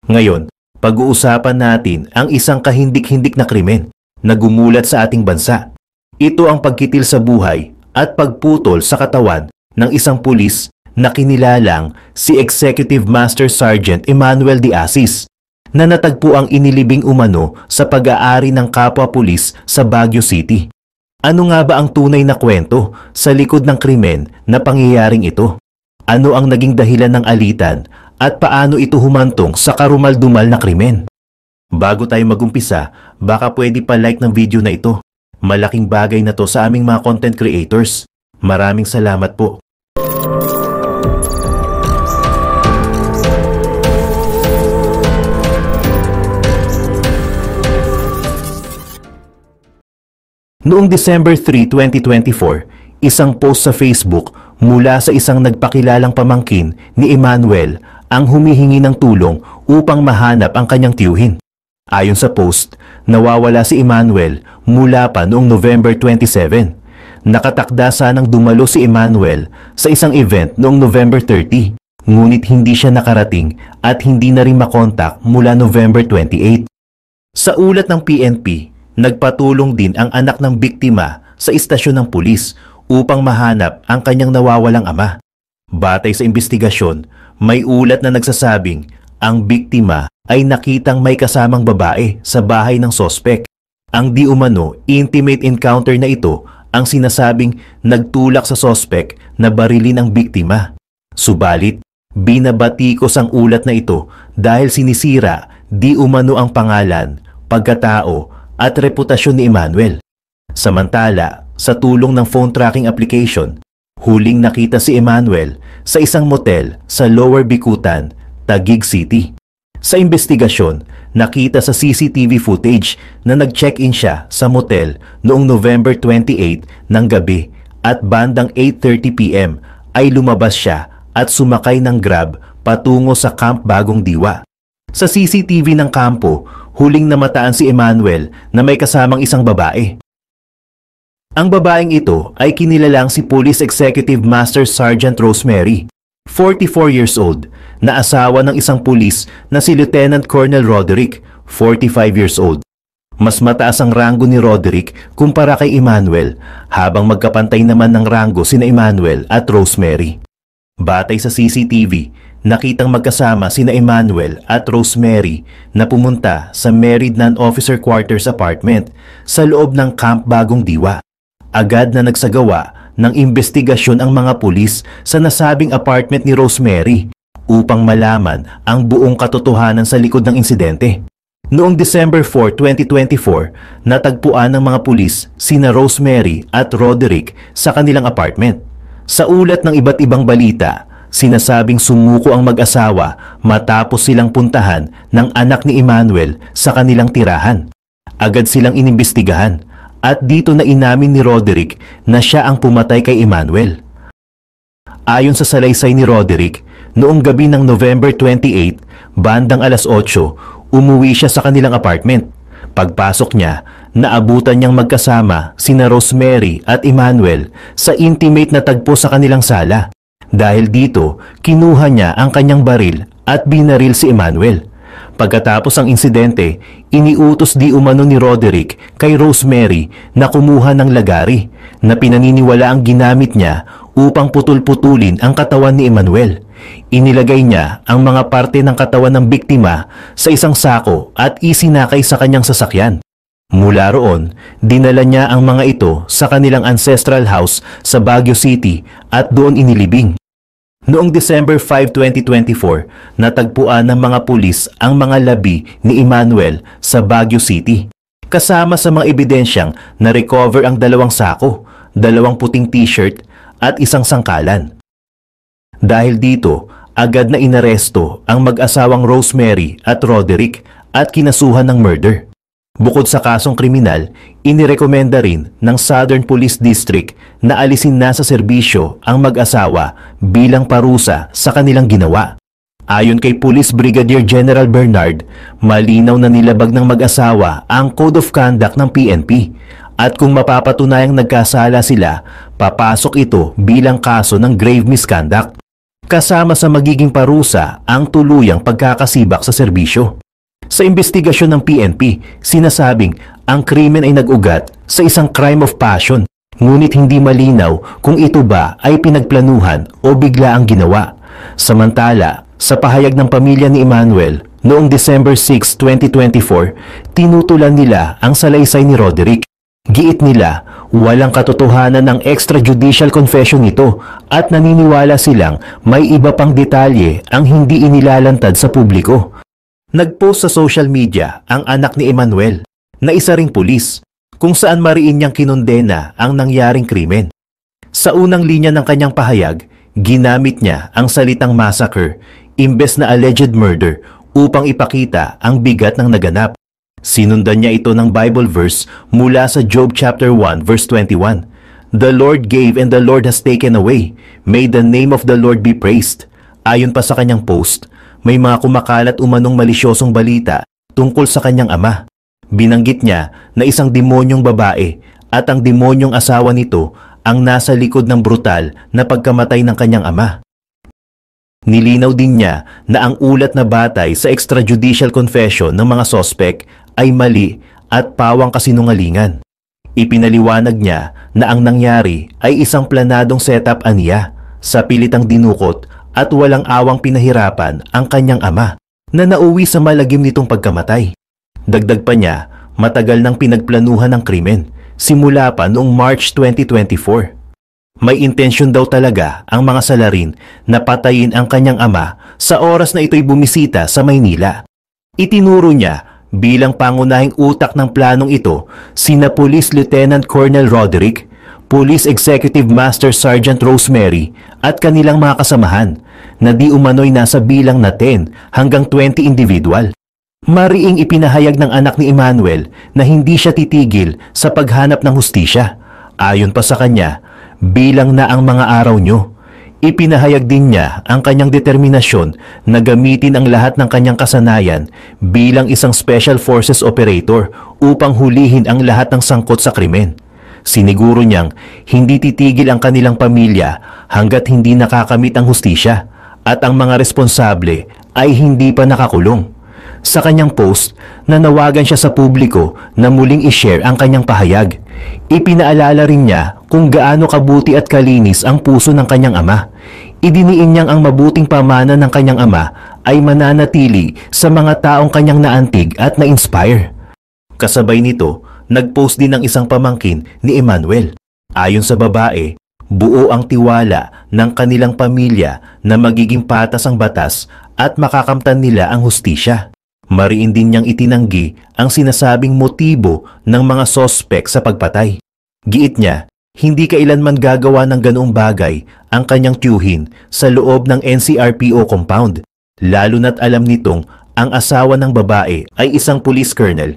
Ngayon, pag-uusapan natin ang isang kahindik-hindik na krimen na gumulat sa ating bansa. Ito ang pagkitil sa buhay at pagputol sa katawan ng isang pulis na kinilalang si Executive Master Sergeant Emmanuel de Asis na natagpo ang inilibing umano sa pag-aari ng kapwa-pulis sa Baguio City. Ano nga ba ang tunay na kwento sa likod ng krimen na pangyayaring ito? Ano ang naging dahilan ng alitan at paano ito humantong sa karumal-dumal na krimen? Bago tayo magumpisa, baka pwede pa like ng video na ito. Malaking bagay na to sa aming mga content creators. Maraming salamat po. Noong December 3, 2024, isang post sa Facebook mula sa isang nagpakilalang pamangkin ni Emmanuel ang humihingi ng tulong upang mahanap ang kanyang tiyuhin. Ayon sa post, nawawala si Emmanuel mula pa noong November 27. Nakatakda sanang dumalo si Emmanuel sa isang event noong November 30, ngunit hindi siya nakarating at hindi na rin makontak mula November 28. Sa ulat ng PNP, nagpatulong din ang anak ng biktima sa istasyon ng pulis upang mahanap ang kanyang nawawalang ama. Batay sa investigasyon, may ulat na nagsasabing ang biktima ay nakitang may kasamang babae sa bahay ng sospek. Ang di umano intimate encounter na ito ang sinasabing nagtulak sa sospek na barilin ang biktima. Subalit, binabatikos ang ulat na ito dahil sinisira di umano ang pangalan, pagkatao at reputasyon ni Emmanuel. Samantala, sa tulong ng phone tracking application, huling nakita si Emmanuel sa isang motel sa Lower Bicutan, Taguig City. Sa investigasyon, nakita sa CCTV footage na nag-check-in siya sa motel noong November 28 ng gabi at bandang 8:30 PM ay lumabas siya at sumakay ng Grab patungo sa Camp Bagong Diwa. Sa CCTV ng kampo, huling namataan si Emmanuel na may kasamang isang babae. Ang babaeng ito ay kinilalang si Police Executive Master Sergeant Rosemary, 44 years old, na asawa ng isang pulis na si Lieutenant Colonel Roderick, 45 years old. Mas mataas ang rango ni Roderick kumpara kay Emmanuel, habang magkapantay naman ng rango sina Emmanuel at Rosemary. Batay sa CCTV, nakitang magkasama sina Emmanuel at Rosemary na pumunta sa Married Non-Officer Quarters apartment sa loob ng Camp Bagong Diwa. Agad na nagsagawa ng investigasyon ang mga pulis sa nasabing apartment ni Rosemary upang malaman ang buong katotohanan sa likod ng insidente. Noong December 4, 2024, natagpuan ng mga pulis sina Rosemary at Roderick sa kanilang apartment. Sa ulat ng iba't ibang balita, sinasabing sumuko ang mag-asawa matapos silang puntahan ng anak ni Emmanuel sa kanilang tirahan. Agad silang inimbestigahan at dito na inamin ni Roderick na siya ang pumatay kay Emmanuel. Ayon sa salaysay ni Roderick, noong gabi ng November 28, bandang alas 8, umuwi siya sa kanilang apartment. Pagpasok niya, naabutan niyang magkasama sina Rosemary at Emmanuel sa intimate na tagpo sa kanilang sala. Dahil dito, kinuha niya ang kanyang baril at binaril si Emmanuel. Pagkatapos ang insidente, iniutos di umano ni Roderick kay Rosemary na kumuha ng lagari na pinaniniwala ang ginamit niya upang putol-putulin ang katawan ni Emmanuel. Inilagay niya ang mga parte ng katawan ng biktima sa isang sako at isinakay sa kanyang sasakyan. Mula roon, dinala niya ang mga ito sa kanilang ancestral house sa Baguio City at doon inilibing. Noong December 5, 2024, natagpuan ng mga pulis ang mga labi ni Emmanuel sa Baguio City. Kasama sa mga ebidensyang na-recover ang 2 sako, 2 puting t-shirt at isang sangkalan. Dahil dito, agad na inaresto ang mag-asawang Rosemary at Roderick at kinasuhan ng murder. Bukod sa kasong kriminal, inirekomenda rin ng Southern Police District na alisin na sa serbisyo ang mag-asawa bilang parusa sa kanilang ginawa. Ayon kay Police Brigadier General Bernard, malinaw na nilabag ng mag-asawa ang Code of Conduct ng PNP at kung mapapatunayang nagkasala sila, papasok ito bilang kaso ng grave misconduct. kasama sa magiging parusa ang tuluyang pagkakasibak sa serbisyo. Sa investigasyon ng PNP, sinasabing ang krimen ay nag-ugat sa isang crime of passion, ngunit hindi malinaw kung ito ba ay pinagplanuhan o bigla ang ginawa. Samantala, sa pahayag ng pamilya ni Emmanuel, noong December 6, 2024, tinutulan nila ang salaysay ni Roderick. Giit nila, walang katotohanan ng extrajudicial confession nito at naniniwala silang may iba pang detalye ang hindi inilalantad sa publiko. Nagpost sa social media ang anak ni Emmanuel, na isa ring pulis, kung saan mariin niyang kinondena ang nangyaring krimen. Sa unang linya ng kanyang pahayag, ginamit niya ang salitang massacre imbes na alleged murder upang ipakita ang bigat ng naganap. Sinundan niya ito ng Bible verse mula sa Job chapter 1 verse 21. The Lord gave and the Lord has taken away. May the name of the Lord be praised. Ayon pa sa kanyang post, may mga kumakalat umanong malisyosong balita tungkol sa kanyang ama. Binanggit niya na isang demonyong babae at ang demonyong asawa nito ang nasa likod ng brutal na pagkamatay ng kanyang ama. Nilinaw din niya na ang ulat na batay sa extrajudicial confession ng mga sospek ay mali at pawang kasinungalingan. Ipinaliwanag niya na ang nangyari ay isang planadong setup aniya, sa pilitang dinukot at walang awang pinahirapan ang kanyang ama na nauwi sa malagim nitong pagkamatay. Dagdag pa niya, matagal nang pinagplanuhan ng krimen, simula pa noong March 2024. May intensyon daw talaga ang mga salarin na patayin ang kanyang ama sa oras na ito'y bumisita sa Maynila. Itinuro niya bilang pangunahing utak ng planong ito sina Police Lieutenant Colonel Roderick, Police Executive Master Sergeant Rosemary at kanilang mga kasamahan na di umano'y nasa bilang na 10 hanggang 20 individual. Mariing ipinahayag ng anak ni Emmanuel na hindi siya titigil sa paghanap ng hustisya. Ayon pa sa kanya, bilang na ang mga araw nyo. Ipinahayag din niya ang kanyang determinasyon na gamitin ang lahat ng kanyang kasanayan bilang isang Special Forces Operator upang hulihin ang lahat ng sangkot sa krimen. Siniguro niyang hindi titigil ang kanilang pamilya hanggat hindi nakakamit ang hustisya at ang mga responsable ay hindi pa nakakulong. Sa kanyang post, nanawagan siya sa publiko na muling i-share ang kanyang pahayag. Ipinaalala rin niya kung gaano kabuti at kalinis ang puso ng kanyang ama. Idiniin niyang ang mabuting pamana ng kanyang ama ay mananatili sa mga taong kanyang naantig at na-inspire. Kasabay nito, nag-post din ng isang pamangkin ni Emmanuel. Ayon sa babae, buo ang tiwala ng kanilang pamilya na magiging patas ang batas at makakamtan nila ang hustisya. Mariin din niyang itinanggi ang sinasabing motibo ng mga sospek sa pagpatay. Giit niya, hindi kailanman gagawa ng ganoong bagay ang kanyang tiyuhin sa loob ng NCRPO compound, lalo na't alam nitong ang asawa ng babae ay isang police colonel.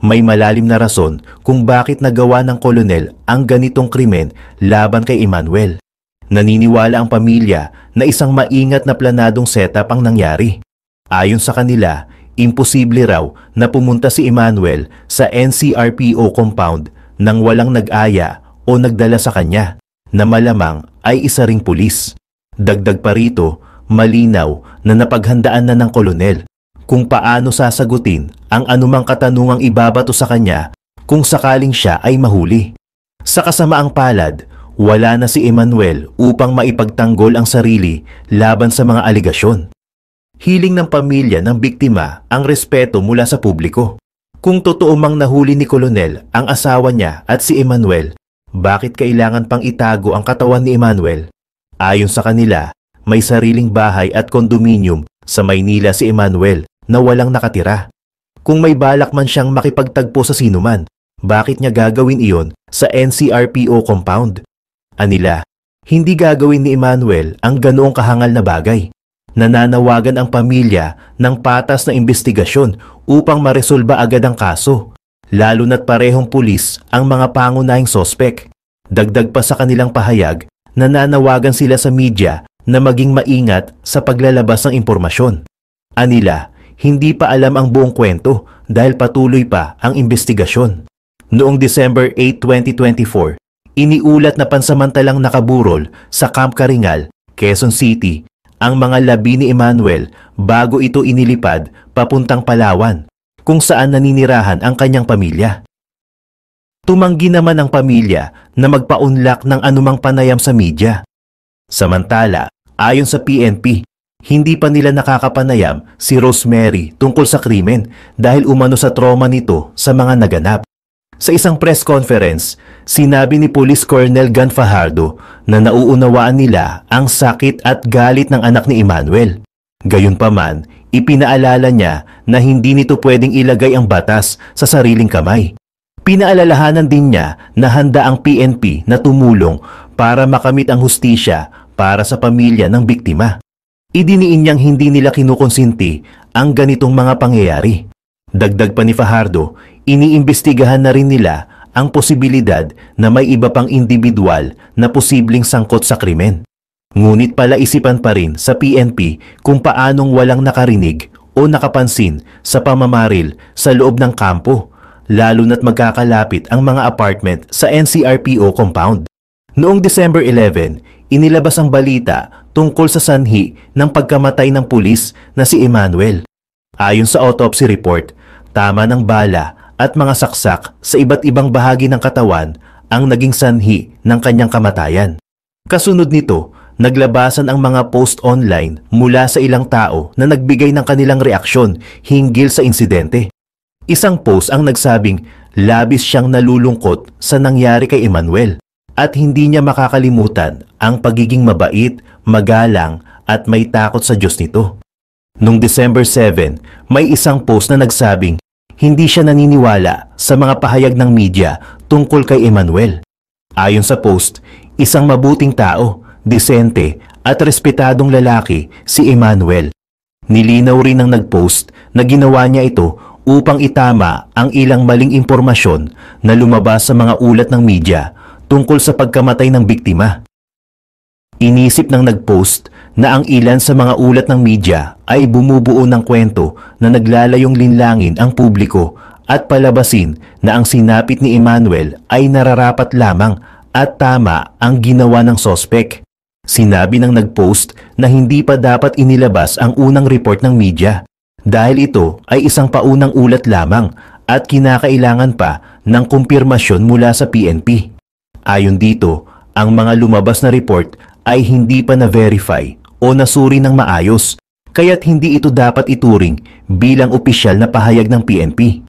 May malalim na rason kung bakit nagawa ng kolonel ang ganitong krimen laban kay Emmanuel. Naniniwala ang pamilya na isang maingat na planadong setup ang nangyari. Ayon sa kanila, imposible raw na pumunta si Emmanuel sa NCRPO compound nang walang nag-aya o nagdala sa kanya, na malamang ay isa ring pulis. Dagdag pa rito, malinaw na napaghandaan na ng kolonel kung paano sasagutin ang anumang katanungang ibabato sa kanya kung sakaling siya ay mahuli. Sa kasamaang palad, wala na si Emmanuel upang maipagtanggol ang sarili laban sa mga aligasyon. Hiling ng pamilya ng biktima ang respeto mula sa publiko. Kung totoo mang nahuli ni Kolonel ang asawa niya at si Emmanuel, bakit kailangan pang itago ang katawan ni Emmanuel? Ayon sa kanila, may sariling bahay at kondominium sa Maynila si Emmanuel na walang nakatira. Kung may balak man siyang makipagtagpo sa sinuman, bakit niya gagawin iyon sa NCRPO compound? Anila, hindi gagawin ni Emmanuel ang ganoong kahangal na bagay. Nananawagan ang pamilya ng patas na investigasyon upang maresolba agad ang kaso, lalo na't parehong pulis ang mga pangunahing sospek. Dagdag pa sa kanilang pahayag, nananawagan sila sa media na maging maingat sa paglalabas ng impormasyon. Anila, hindi pa alam ang buong kwento dahil patuloy pa ang investigasyon. Noong December 8, 2024, iniulat na pansamantalang nakaburol sa Camp Karingal Quezon City, ang mga labi ni Emmanuel bago ito inilipad papuntang Palawan, kung saan naninirahan ang kanyang pamilya. Tumanggi naman ang pamilya na magpaunlak ng anumang panayam sa media. Samantala, ayon sa PNP, hindi pa nila nakakapanayam si Rosemary tungkol sa krimen dahil umano sa trauma nito sa mga naganap. Sa isang press conference, sinabi ni Police Colonel Gan Fajardo na nauunawaan nila ang sakit at galit ng anak ni Emmanuel. Gayunpaman, ipinaalala niya na hindi nito pwedeng ilagay ang batas sa sariling kamay. Pinaalalahanan din niya na handa ang PNP na tumulong para makamit ang hustisya para sa pamilya ng biktima. Idiniin niyang hindi nila kinukonsinti ang ganitong mga pangyayari. Dagdag pa ni Fajardo, iniimbestigahan na rin nila ang posibilidad na may iba pang individual na posibleng sangkot sa krimen. Ngunit palaisipan pa rin sa PNP kung paanong walang nakarinig o nakapansin sa pamamaril sa loob ng kampo, lalo na't magkakalapit ang mga apartment sa NCRPO compound. Noong December 11, inilabas ang balita tungkol sa sanhi ng pagkamatay ng pulis na si Emmanuel. Ayon sa autopsy report, tama ng bala at mga saksak sa iba't ibang bahagi ng katawan ang naging sanhi ng kanyang kamatayan. Kasunod nito, naglabasan ang mga post online mula sa ilang tao na nagbigay ng kanilang reaksyon hinggil sa insidente. Isang post ang nagsabing labis siyang nalulungkot sa nangyari kay Emmanuel at hindi niya makakalimutan ang pagiging mabait, magalang at may takot sa Diyos nito. Noong December 7, may isang post na nagsabing hindi siya naniniwala sa mga pahayag ng media tungkol kay Emmanuel. Ayon sa post, isang mabuting tao, disente at respetadong lalaki si Emmanuel. Nilinaw rin ng nagpost na ginawa niya ito upang itama ang ilang maling impormasyon na lumabas sa mga ulat ng media tungkol sa pagkamatay ng biktima. Inisip ng nagpost na ang ilan sa mga ulat ng media ay bumubuo ng kwento na naglalayong linlangin ang publiko at palabasin na ang sinapit ni Emmanuel ay nararapat lamang at tama ang ginawa ng sospek. Sinabi ng nagpost na hindi pa dapat inilabas ang unang report ng media dahil ito ay isang paunang ulat lamang at kinakailangan pa ng kumpirmasyon mula sa PNP. Ayon dito, ang mga lumabas na report ay hindi pa na-verify o nasuri ng maayos, kaya't hindi ito dapat ituring bilang opisyal na pahayag ng PNP.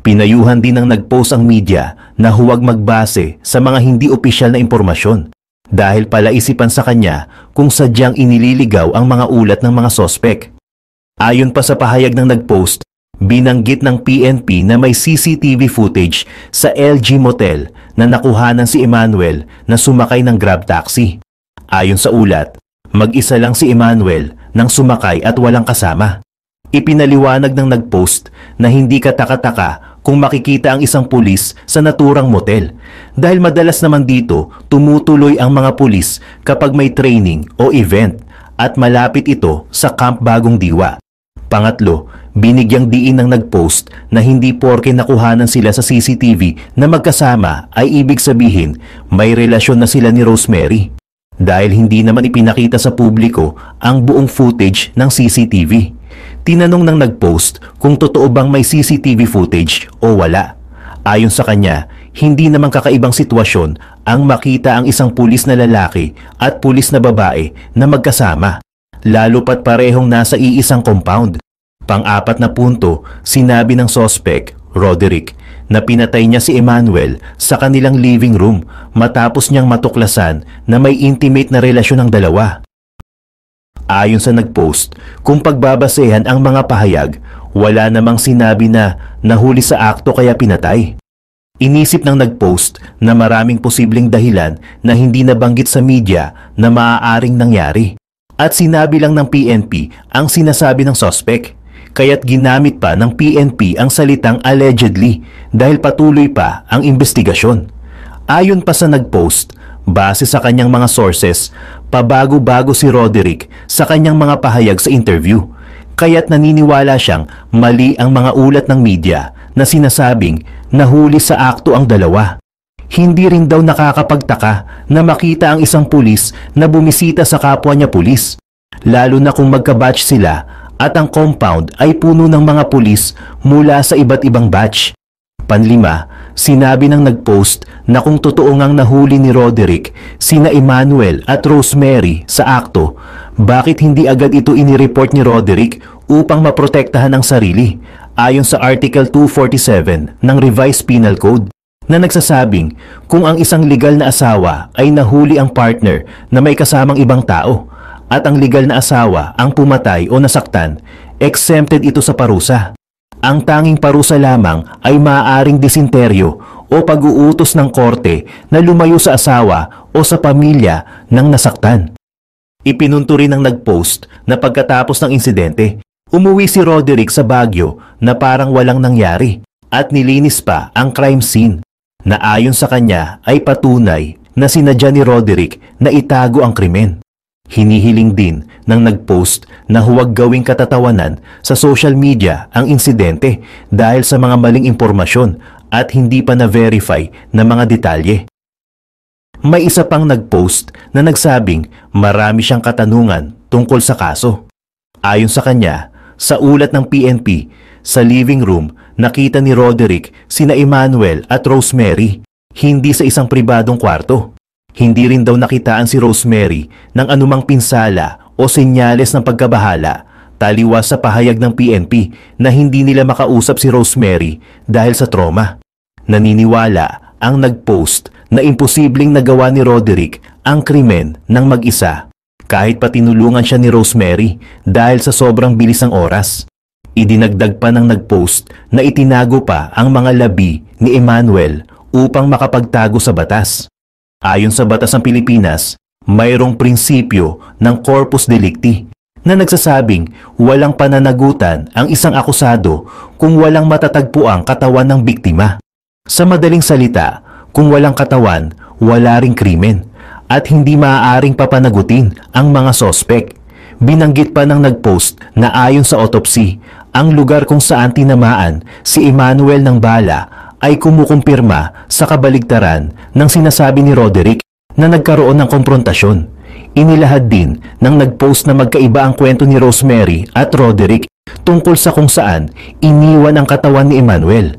Pinayuhan din ng nagpost ang media na huwag magbase sa mga hindi opisyal na impormasyon dahil palaisipan sa kanya kung sadyang inililigaw ang mga ulat ng mga sospek. Ayon pa sa pahayag ng nagpost, binanggit ng PNP na may CCTV footage sa LG Motel na nakuhanan si Emmanuel na sumakay ng Grab taxi. Ayon sa ulat, mag-isa lang si Emmanuel nang sumakay at walang kasama. Ipinaliwanag ng nagpost na hindi katakataka kung makikita ang isang pulis sa naturang motel dahil madalas naman dito tumutuloy ang mga pulis kapag may training o event at malapit ito sa Camp Bagong Diwa. Pangatlo, binigyang diin ng nagpost na hindi porke nakuhanan sila sa CCTV na magkasama ay ibig sabihin may relasyon na sila ni Rosemary. Dahil hindi naman ipinakita sa publiko ang buong footage ng CCTV. Tinanong ng nagpost kung totoo bang may CCTV footage o wala. Ayon sa kanya, hindi naman kakaibang sitwasyon ang makita ang isang pulis na lalaki at pulis na babae na magkasama, lalo pat parehong nasa iisang compound. Pang-apat na punto, sinabi ng sospek, Roderick, na pinatay niya si Emmanuel sa kanilang living room matapos niyang matuklasan na may intimate na relasyon ng dalawa. Ayon sa nagpost, kung pagbabasehan ang mga pahayag, wala namang sinabi na nahuli sa akto kaya pinatay. Inisip ng nagpost na maraming posibleng dahilan na hindi nabanggit sa media na maaaring nangyari. At sinabi lang ng PNP ang sinasabi ng sospek. Kaya't ginamit pa ng PNP ang salitang allegedly dahil patuloy pa ang investigasyon. Ayon pa sa nagpost, base sa kanyang mga sources, pabago-bago si Roderick sa kanyang mga pahayag sa interview. Kaya't naniniwala siyang mali ang mga ulat ng media na sinasabing nahuli sa akto ang dalawa. Hindi rin daw nakakapagtaka na makita ang isang pulis na bumisita sa kapwa niya pulis, lalo na kung magka-batch sila at ang compound ay puno ng mga pulis mula sa iba't ibang batch. Panlima, sinabi ng nag-post na kung totoo ngang nahuli ni Roderick sina Emmanuel at Rosemary sa akto, bakit hindi agad ito inireport ni Roderick upang maprotektahan ang sarili ayon sa Article 247 ng Revised Penal Code na nagsasabing kung ang isang legal na asawa ay nahuli ang partner na may kasamang ibang tao at ang legal na asawa ang pumatay o nasaktan, exempted ito sa parusa. Ang tanging parusa lamang ay maaaring disenteryo o pag-uutos ng korte na lumayo sa asawa o sa pamilya ng nasaktan. Ipinunto rin ng nag-post na pagkatapos ng insidente, umuwi si Roderick sa Baguio na parang walang nangyari at nilinis pa ang crime scene na ayon sa kanya ay patunay na sinadya ni Roderick na itago ang krimen. Hinihiling din ng nag-post na huwag gawing katatawanan sa social media ang insidente dahil sa mga maling impormasyon at hindi pa na-verify na mga detalye. May isa pang nag-post na nagsabing marami siyang katanungan tungkol sa kaso. Ayon sa kanya, sa ulat ng PNP, sa living room nakita ni Roderick sina Emmanuel at Rosemary, hindi sa isang pribadong kwarto. Hindi rin daw nakitaan si Rosemary ng anumang pinsala o senyales ng pagkabahala, taliwas sa pahayag ng PNP na hindi nila makausap si Rosemary dahil sa trauma. Naniniwala ang nag-post na imposibleng nagawa ni Roderick ang krimen ng mag-isa kahit pa tinulungan siya ni Rosemary dahil sa sobrang bilis ng oras. Idinagdag pa ng nag-post na itinago pa ang mga labi ni Emmanuel upang makapagtago sa batas. Ayon sa batas ng Pilipinas, mayroong prinsipyo ng corpus delicti na nagsasabing walang pananagutan ang isang akusado kung walang matatagpuang katawan ng biktima. Sa madaling salita, kung walang katawan, wala ring krimen at hindi maaaring papanagutin ang mga sospek. Binanggit pa ng nag-post na ayon sa autopsy, ang lugar kung saan tinamaan si Emmanuel ng bala ay kumukumpirma sa kabaligtaran ng sinasabi ni Roderick na nagkaroon ng komprontasyon. Inilahad din ng nag-post na magkaiba ang kwento ni Rosemary at Roderick tungkol sa kung saan iniwan ang katawan ni Emmanuel.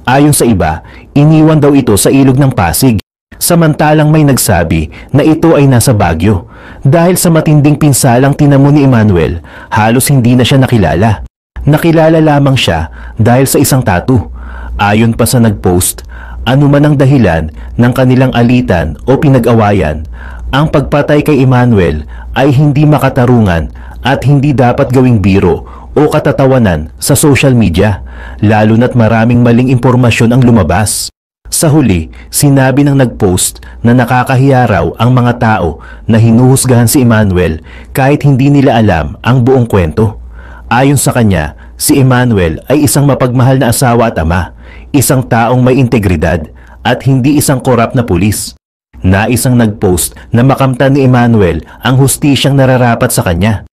Ayon sa iba, iniwan daw ito sa ilog ng Pasig. Samantalang may nagsabi na ito ay nasa Baguio. Dahil sa matinding pinsalang tinamo ni Emmanuel, halos hindi na siya nakilala. Nakilala lamang siya dahil sa isang tattoo. Ayon pa sa nag-post, anuman ang dahilan ng kanilang alitan o pinag-awayan, ang pagpatay kay Emmanuel ay hindi makatarungan at hindi dapat gawing biro o katatawanan sa social media, lalo na't maraming maling impormasyon ang lumabas. Sa huli, sinabi ng nag-post na nakakahiya raw ang mga tao na hinuhusgahan si Emmanuel kahit hindi nila alam ang buong kwento. Ayon sa kanya, si Emmanuel ay isang mapagmahal na asawa at ama, isang taong may integridad at hindi isang korap na pulis. Naisang nag-post na makamtan ni Emmanuel ang hustisyang nararapat sa kanya.